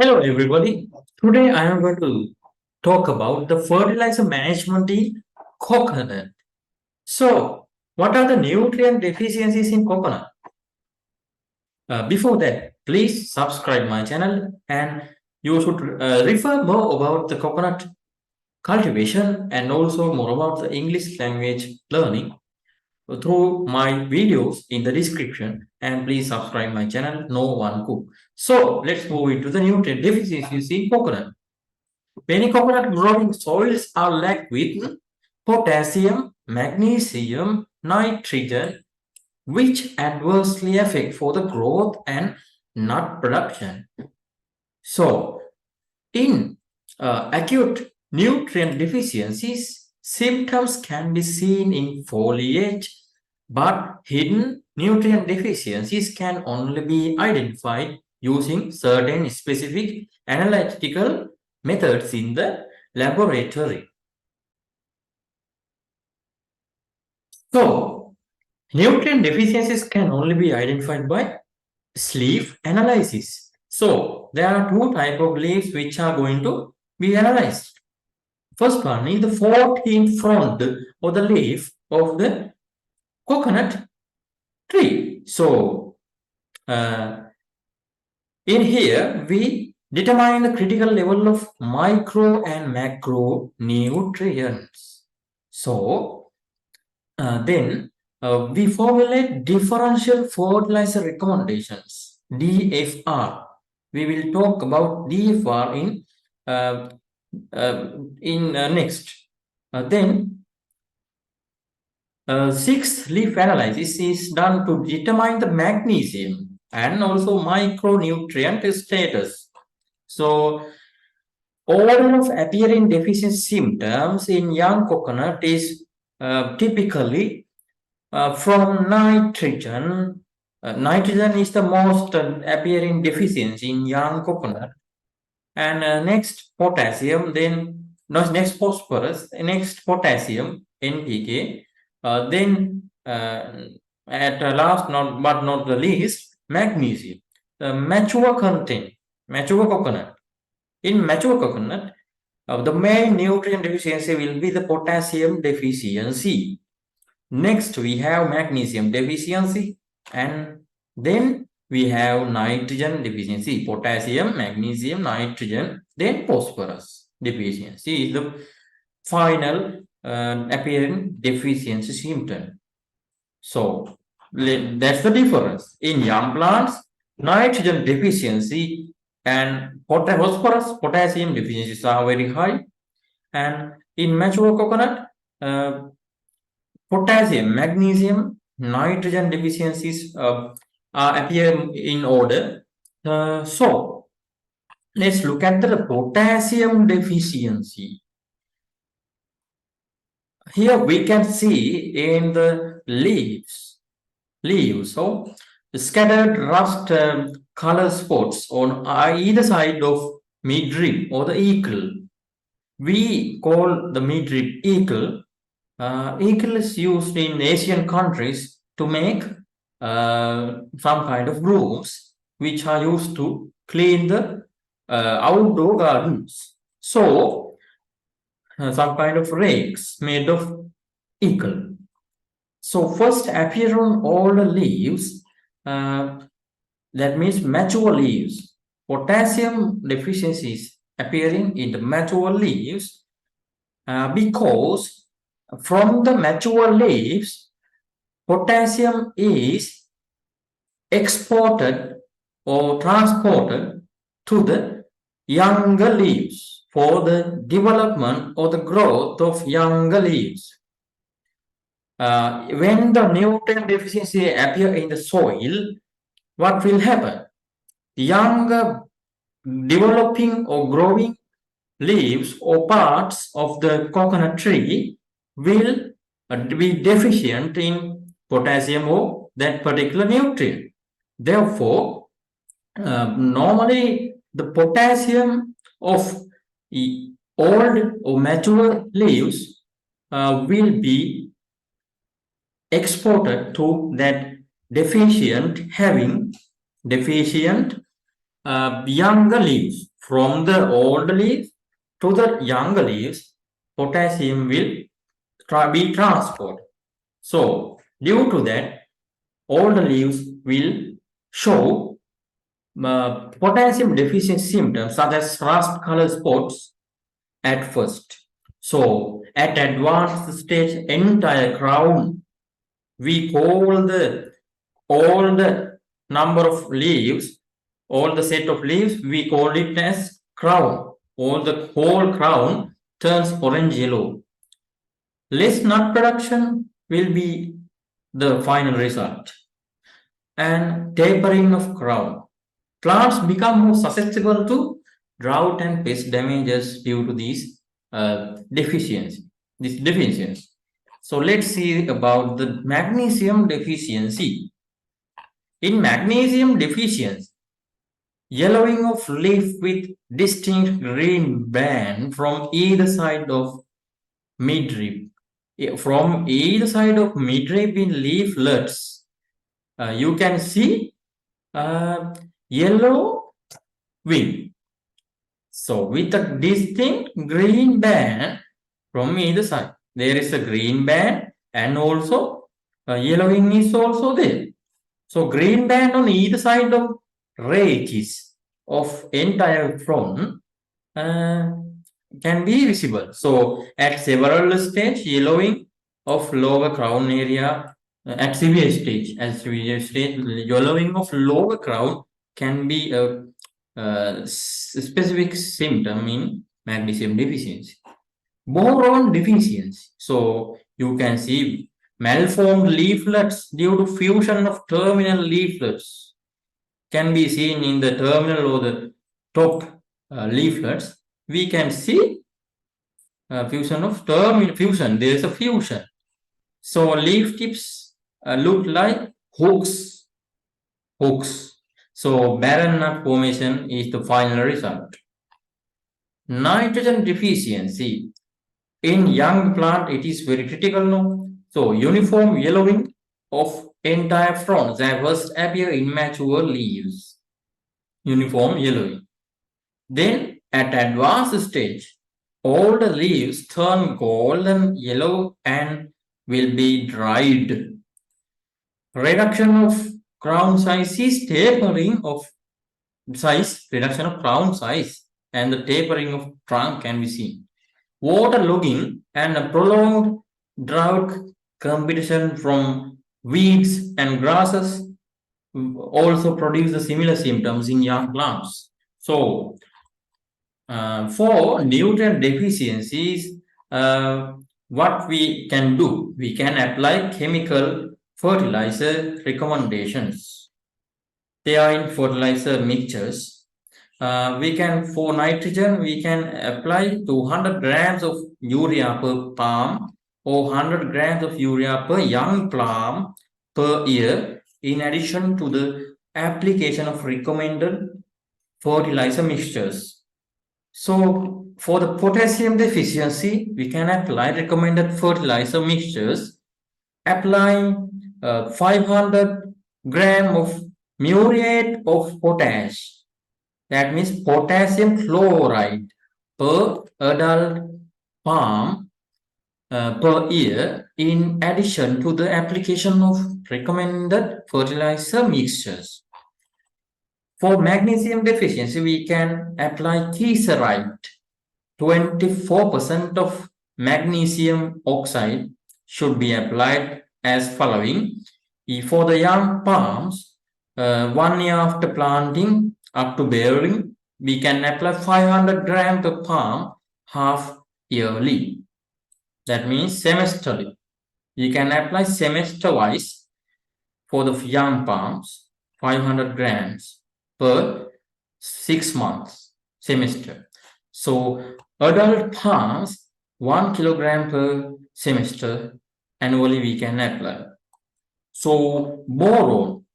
Hello everybody. Today I am going to talk about the fertilizer management in coconut. So, what are the nutrient deficiencies in coconut? Before that, please subscribe my channel and you should refer more about the coconut cultivation and also more about the English language learning through my videos in the description, and please subscribe my channel No One Cook. So let's move into the nutrient deficiencies in coconut. Many coconut growing soils are lacked with potassium, magnesium, nitrogen, which adversely affect for the growth and nut production. So, in acute nutrient deficiencies, symptoms can be seen in foliage, but hidden nutrient deficiencies can only be identified using certain specific analytical methods in the laboratory. So, nutrient deficiencies can only be identified by leaf analysis. So, there are two types of leaves which are going to be analyzed. First one is the 14th frond or the leaf of the coconut tree. So, in here, we determine the critical level of micro and macro nutrients. So, then we formulate differential fertilizer recommendations, DFR. We will talk about DFR in next. Then sixth leaf analysis is done to determine the magnesium and also micronutrient status. So, order of appearing deficiency symptoms in young coconut is typically from nitrogen. Nitrogen is the most appearing deficiency in young coconut. And next potassium, then next phosphorus, next potassium, NPK, then at last, but not the least, magnesium. The mature content, mature coconut. In mature coconut, the main nutrient deficiency will be the potassium deficiency. Next, we have magnesium deficiency, and then we have nitrogen deficiency, potassium, magnesium, nitrogen, then phosphorus deficiency is the final appearing deficiency symptom. So that's the difference. In young plants, nitrogen deficiency and phosphorus, potassium deficiencies are very high. And in mature coconut, potassium, magnesium, nitrogen deficiencies appear in order. So let's look at the potassium deficiency. Here we can see in the leaves. So scattered rust color spots on either side of midrib or the eagle. We call the midrib eagle. Eagle is used in Asian countries to make some kind of brooms which are used to clean the outdoor gardens. So, some kind of rakes made of eagle. So, first appear on all the leaves, that means mature leaves. Potassium deficiencies appearing in the mature leaves because from the mature leaves, potassium is exported or transported to the younger leaves for the development or the growth of younger leaves. When the nutrient deficiency appear in the soil, what will happen? The younger developing or growing leaves or parts of the coconut tree will be deficient in potassium or that particular nutrient. Therefore, normally the potassium of old or mature leaves will be exported to that deficient younger leaves. from the old leaves to the younger leaves, potassium will be transported. So, due to that, older leaves will show potassium deficiency symptoms such as rust color spots at first. So, at advanced stage, entire crown, we call all the number of leaves, all the set of leaves, we call it as crown. All the whole crown turns orange yellow. Less nut production will be the final result. And tapering of crown. Plants become more susceptible to drought and pest damages due to these deficiencies. So let's see about the magnesium deficiency. In magnesium deficiency, yellowing of leaf with distinct green band from either side of midrib. From either side of midrib in leaflets, you can see yellow wing. So with a distinct green band from either side, there is a green band and also yellowing is also there. So green band on either side of edges of entire frond can be visible. So at several stage, yellowing of lower crown area at severe stage, yellowing of lower crown can be a specific symptom in magnesium deficiency. Boron deficiency. So you can see malformed leaflets due to fusion of terminal leaflets can be seen in the terminal or the top leaflets. We can see fusion of terminal fusion. There is a fusion. So leaf tips look like hooks. So barren nut formation is the final result. Nitrogen deficiency. In young plant, it is very critical now. So uniform yellowing of entire fronds that first appear in mature leaves. Uniform yellowing. Then at advanced stage, all the leaves turn golden yellow and will be dried. Reduction of crown size is tapering of size, reduction of crown size and the tapering of trunk can be seen. Waterlogging and a prolonged drought competition from weeds and grasses also produce the similar symptoms in young plants. So, for nutrient deficiencies, what we can do? We can apply chemical fertilizer recommendations. They are in fertilizer mixtures. We can, for nitrogen, we can apply 200 grams of urea per palm or 100 grams of urea per young palm per year, in addition to the application of recommended fertilizer mixtures. So, for the potassium deficiency, we can apply recommended fertilizer mixtures, applying 500 gram of muriate of potash. That means potassium chloride per adult palm per year, in addition to the application of recommended fertilizer mixtures. For magnesium deficiency, we can apply kieserite. 24% of magnesium oxide should be applied as following. For the young palms, 1 year after planting up to bearing, we can apply 500 gram per palm half yearly. That means semesterly. You can apply semester-wise for the young palms, 500 grams per 6 months semester. So adult palms, 1 kilogram per semester annually we can apply. So boron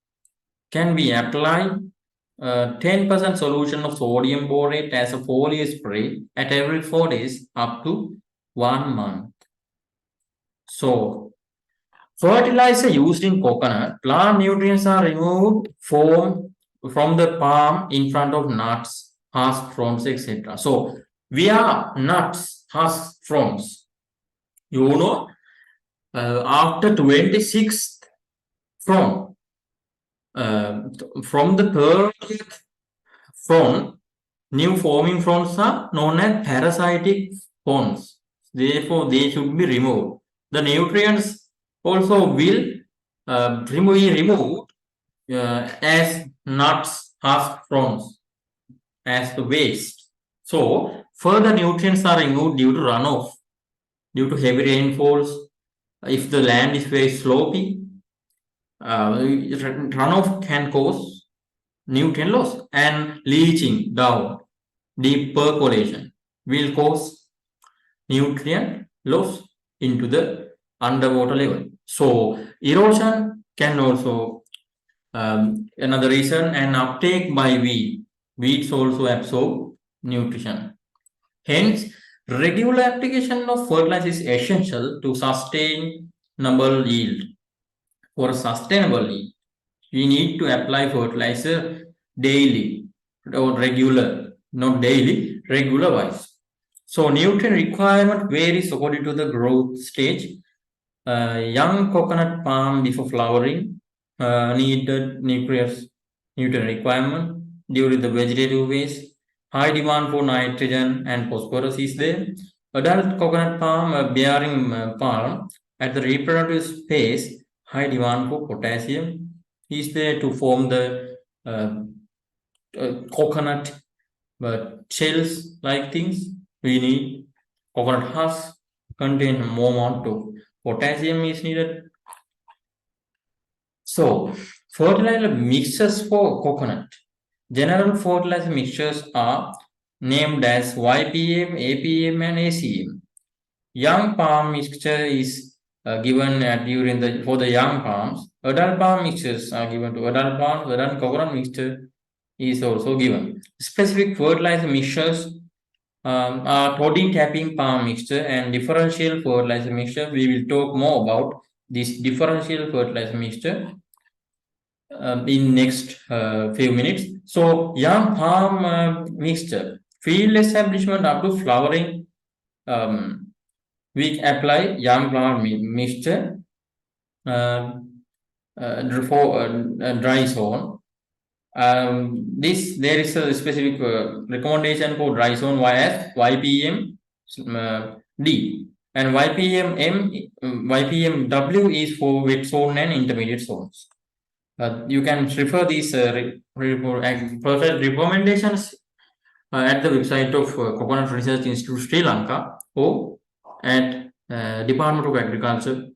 can be applied 10% solution of sodium borate as a foliar spray at every 4 days up to 1 month. So, fertilizer used in coconut, plant nutrients are removed from the palm in front of nuts husk fronds, etc. So we are nuts, husk fronds. You know, after 26th frond, from the 30th frond, new forming fronds are known as parasitic fronds. Therefore, they should be removed. The nutrients also will be removed as nuts, husk fronds, as the waste. So, further nutrients are removed due to runoff, due to heavy rainfalls. If the land is very slopy, runoff can cause nutrient loss, and leaching down, deep percolation will cause nutrient loss into the underwater level. So erosion can also another reason, and uptake by weeds also absorb nutrition. Hence, regular application of fertilizer is essential to sustainable yield. For sustainable yield, we need to apply fertilizer daily or regular, not daily, regular wise. So nutrient requirement varies according to the growth stage. Young coconut palm before flowering needed nutrient requirement during the vegetative phase. High demand for nitrogen and phosphorus is there. Adult coconut palm bearing palm at the reproductive phase, high demand for potassium is there to form the coconut shells like things. We need coconut husk contain more amount of potassium is needed. So fertilizer mixtures for coconut. General fertilizer mixtures are named as YPM, APM, and ACM. Young palm mixture is given during the for the young palms. Adult palm mixtures are given to adult palms. Adult coconut mixture is also given. Specific fertilizer mixtures are protein capping palm mixture and differential fertilizer mixture. We will talk more about this differential fertilizer mixture in next few minutes. So young palm mixture, field establishment up to flowering. We apply young palm mixture for dry zone. There is a specific recommendation for dry zone as YPM D, and YPM W is for wet zone and intermediate zones. You can refer these recommendations at the website of Coconut Research Institute Sri Lanka or at Department of Agriculture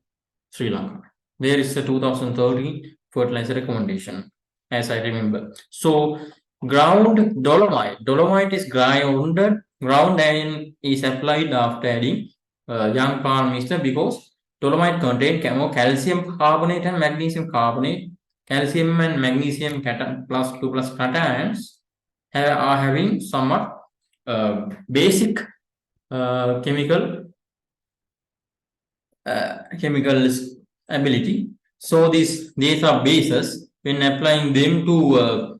Sri Lanka. There is a 2013 fertilizer recommendation, as I remember. So ground dolomite. Dolomite is grounded. Ground and is applied after adding young palm mixture because dolomite contains calcium carbonate and magnesium carbonate. Calcium and magnesium plus 2 plus cations are having somewhat basic chemical ability. So these are bases. When applying them to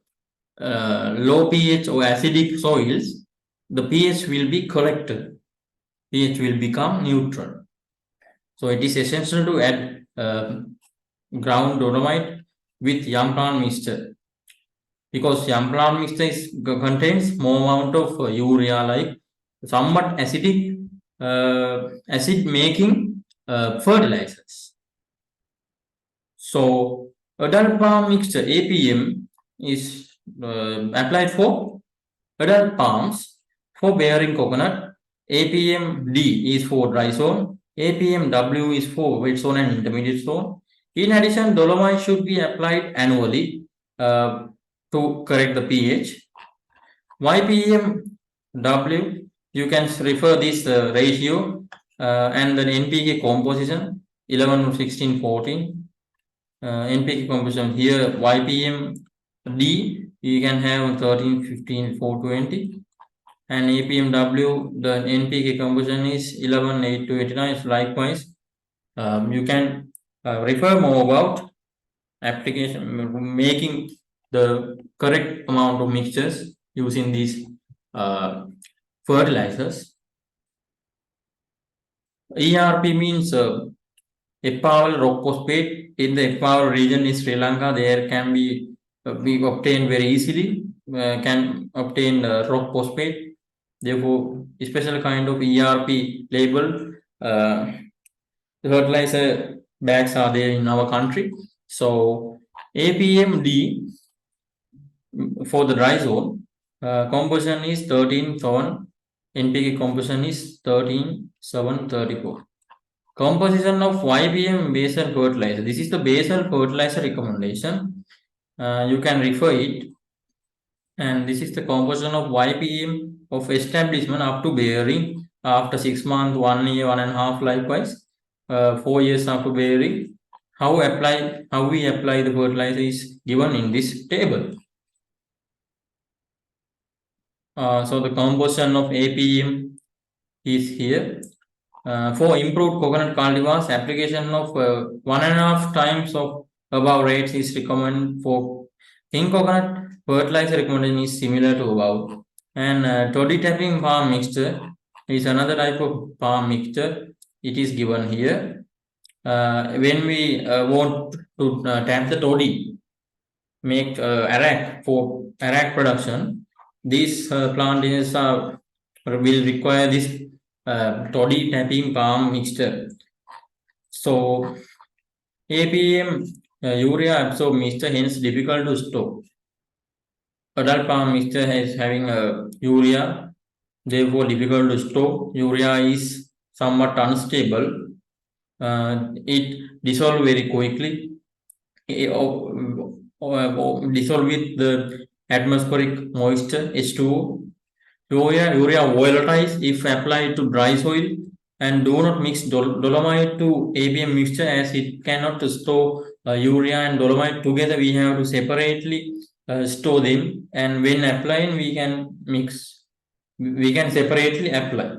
low pH or acidic soils, the pH will be corrected. pH will become neutral. So it is essential to add ground dolomite with young plant mixture because young plant mixture contains more amount of urea, like somewhat acidic acid making fertilizers. So adult palm mixture APM is applied for adult palms for bearing coconut. APM D is for dry zone. APM W is for wet zone and intermediate zone. In addition, dolomite should be applied annually to correct the pH. YPM W, you can refer this ratio and the NPK composition 11, 16, 14. NPK composition here YPM D, you can have 13, 15, 4, 20. And APM W, the NPK composition is 11, 8 to 89. Likewise, you can refer more about application, making the correct amount of mixtures using these fertilizers. ERP means Epawal rock phosphate in the Epawal region in Sri Lanka. There can be obtained very easily. Can obtain rock phosphate. Therefore, a special kind of ERP label fertilizer bags are there in our country. So APMD for the dry zone composition is 13,7. NPK composition is 13,734. Composition of YBM basal fertilizer. This is the basal fertilizer recommendation. You can refer it. And this is the composition of YPM of establishment up to bearing after 6 months, 1 year, 1.5 likewise, 4 years after bearing. How we apply the fertilizer is given in this table. So the composition of APM is here. For improved coconut cultivars, application of 1.5 times of above rates is recommended. For king coconut, fertilizer recommendation is similar to above. And toddy tapping palm mixture is another type of palm mixture. It is given here. When we want to tap the toddy, make arak for arak production, these plantations will require this toddy tapping palm mixture. So APM urea absorb mixture, hence difficult to store. Adult palm mixture is having urea, therefore difficult to store. Urea is somewhat unstable. It dissolves very quickly. Dissolve with the atmospheric moisture H2O. Urea volatile if applied to dry soil, and do not mix dolomite to ABM mixture as it cannot store urea and dolomite together. We have to separately store them, and when applying we can mix. We can separately apply.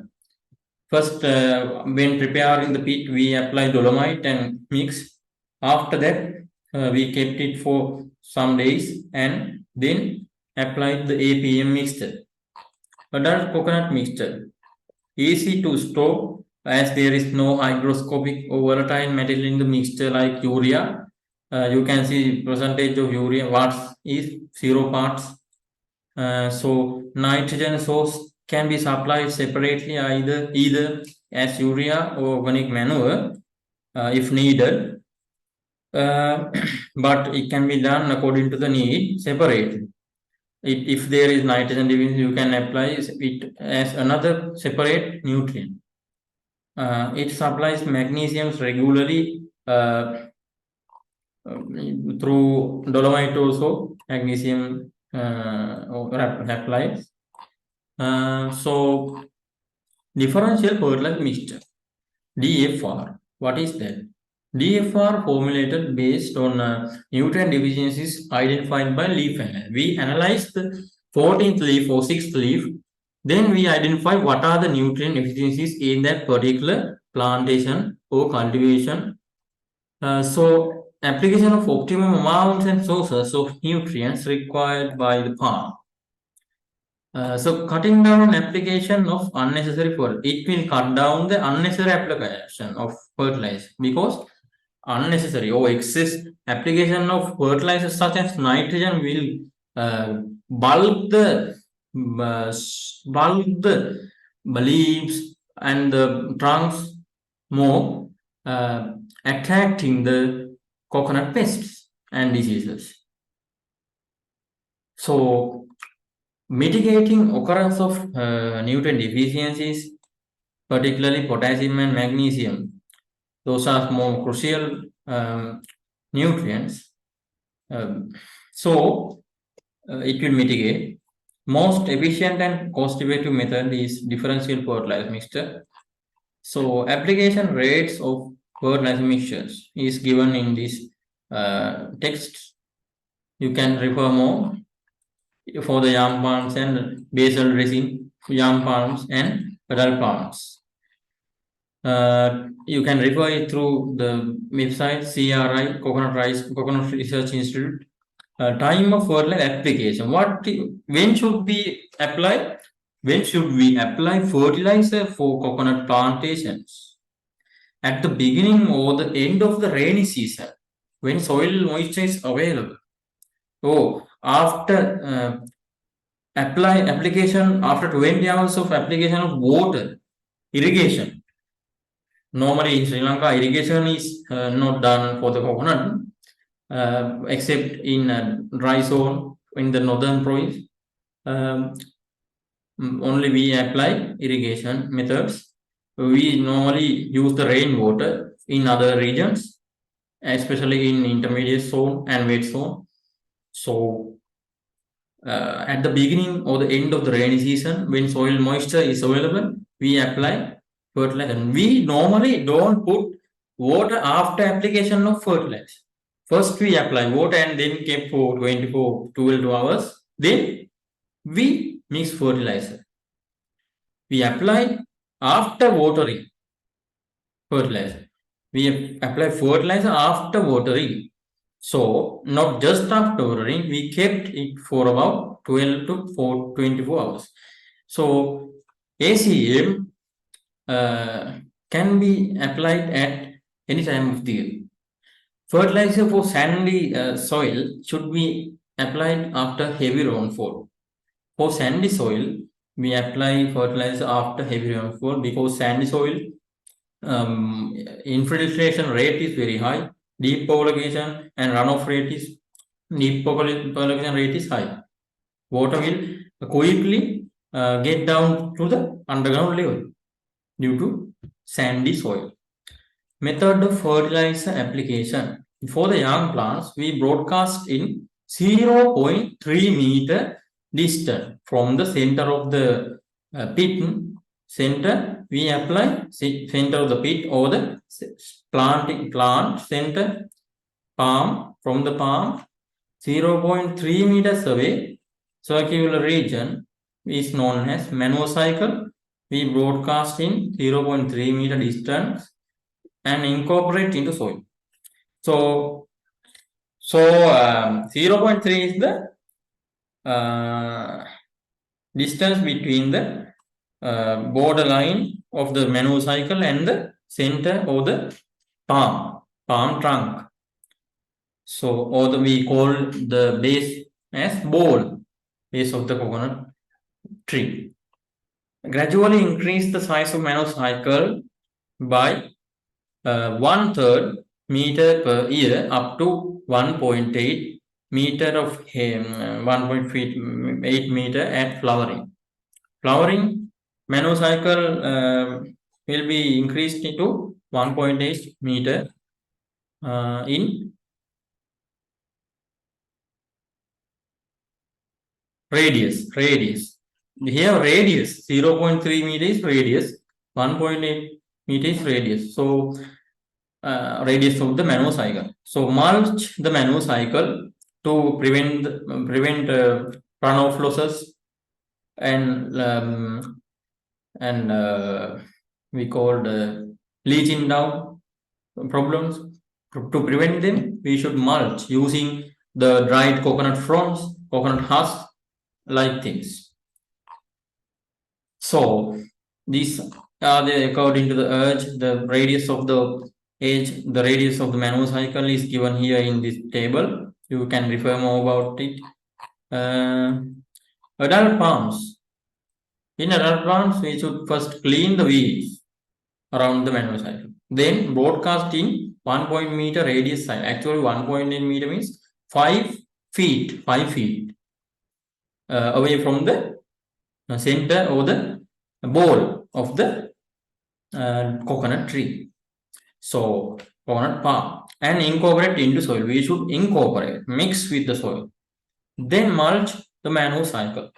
First, when preparing the pit, we apply dolomite and mix. After that, we kept it for some days and then applied the APM mixture. Adult coconut mixture, easy to store as there is no hygroscopic or volatile material in the mixture like urea. You can see percentage of urea, what is 0 parts. So nitrogen source can be supplied separately either as urea or organic manure if needed. But it can be done according to the need separately. If there is nitrogen deficiency, you can apply it as another separate nutrient. It supplies magnesium regularly through dolomite also, magnesium applies. So differential fertilizer mixture, DFR. What is that? DFR formulated based on nutrient deficiencies identified by leaf analysis. We analyze the 14th leaf or 6th leaf, then we identify what are the nutrient deficiencies in that particular plantation or cultivation. So application of optimum amounts and sources of nutrients required by the farm. So cutting down application of unnecessary fertilizer, it will cut down the unnecessary application of fertilizer, because unnecessary or excess application of fertilizers such as nitrogen will bulk the leaves and the trunks more, attracting the coconut pests and diseases. So mitigating occurrence of nutrient deficiencies, particularly potassium and magnesium, those are more crucial nutrients. So it will mitigate. Most efficient and cost-effective method is differential fertilizer mixture. So application rates of fertilizer mixtures is given in this text. You can refer more for the yam palms and basal resin, yam palms and adult palms. You can refer it through the website CRI, Coconut Research Institute. Time of fertilizer application. When should we apply? When should we apply fertilizer for coconut plantations? At the beginning or the end of the rainy season, when soil moisture is available. Oh, after application after 20 hours of application of water, irrigation. Normally in Sri Lanka, irrigation is not done for the coconut, except in a dry zone in the northern province. Only we apply irrigation methods. We normally use the rainwater in other regions, especially in intermediate zone and wet zone. So at the beginning or the end of the rainy season, when soil moisture is available, we apply fertilizer. We normally don't put water after application of fertilizer. First we apply water and then keep for 24, 12 hours. Then we mix fertilizer. We apply after watering fertilizer. We apply fertilizer after watering. So, not just after watering, we kept it for about 12 to 24 hours. So, ACM can be applied at any time of the year. Fertilizer for sandy soil should be applied after heavy rainfall. For sandy soil, we apply fertilizer after heavy rainfall because sandy soil infiltration rate is very high, deep population and runoff rate is high. Water will quickly get down to the underground level due to sandy soil. Method of fertilizer application. For the young plants, we broadcast in 0.3 meter distance from the center of the pit center. We apply center of the pit or the plant center palm from the palm 0.3 meters away. Circular region is known as manure cycle. We broadcast in 0.3 meter distance and incorporate into soil. So 0.3 is the distance between the borderline of the manure cycle and the center of the palm trunk. So, we call the base as base of the coconut tree. Gradually increase the size of manure cycle by 1/3 meter per year up to 1.8 meter of 1.8 meter at flowering. Flowering manure cycle will be increased to 1.8 meter in radius. Here radius 0.3 meter is radius, 1.8 meter is radius. So radius of the manure cycle. So mulch the manure cycle to prevent runoff losses and we called leaching down problems. To prevent them, we should mulch using the dried coconut fronds, coconut husks, like things. So these are according to the urge, the radius of the edge, the radius of the manure cycle is given here in this table. You can refer more about it. Adult palms. In adult palms, we should first clean the weeds around the manure cycle. Then broadcast in 1 meter radius side. Actually, 1.8 meter means 5 feet. 5 feet away from the center or the bole of the coconut tree. So coconut palm and incorporate into soil. We should incorporate, mix with the soil. Then mulch the manure cycle.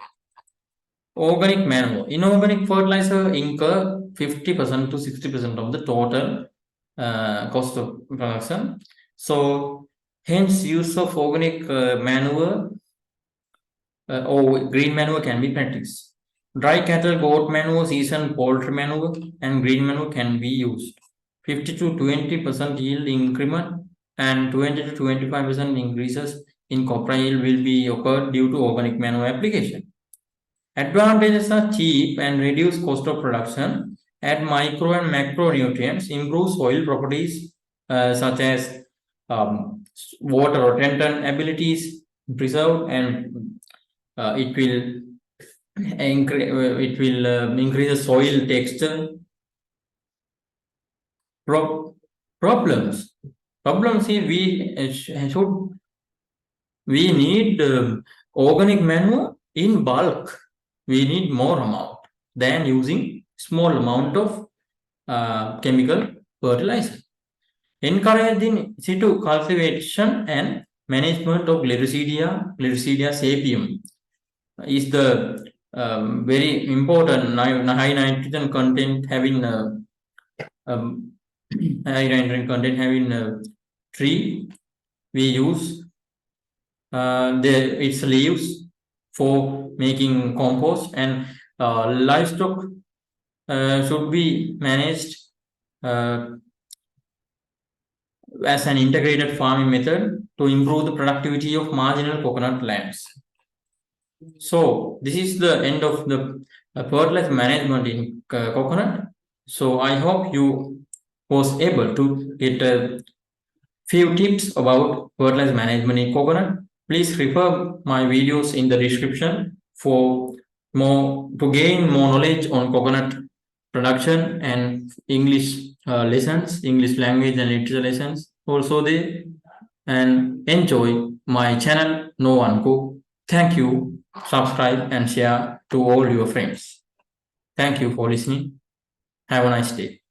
Organic manure. Inorganic fertilizer incur 50% to 60% of the total cost of production. So hence use of organic manure or green manure can be practiced. Dry cattle, goat manure, seasoned poultry manure, and green manure can be used. 50 to 20% yield increment and 20 to 25% increases in copra yield will be occurred due to organic manure application. Advantages are cheap and reduce cost of production, add micro and macronutrients, improve soil properties such as water retention abilities, preserve, and it will increase the soil texture. Problems is we need organic manure in bulk. We need more amount than using small amount of chemical fertilizer. Encourage in situ cultivation and management of Gliricidia sapium is the very important high nitrogen content having um, high nitrogen content having tree. We use its leaves for making compost, and livestock should be managed as an integrated farming method to improve the productivity of marginal coconut lands. So this is the end of the fertilizer management in coconut. So I hope you was able to get a few tips about fertilizer management in coconut. Please refer my videos in the description for more to gain more knowledge on coconut production and English lessons, English language and literature lessons also there, and enjoy my channel No One Cook. Thank you. Subscribe and share to all your friends. Thank you for listening. Have a nice day.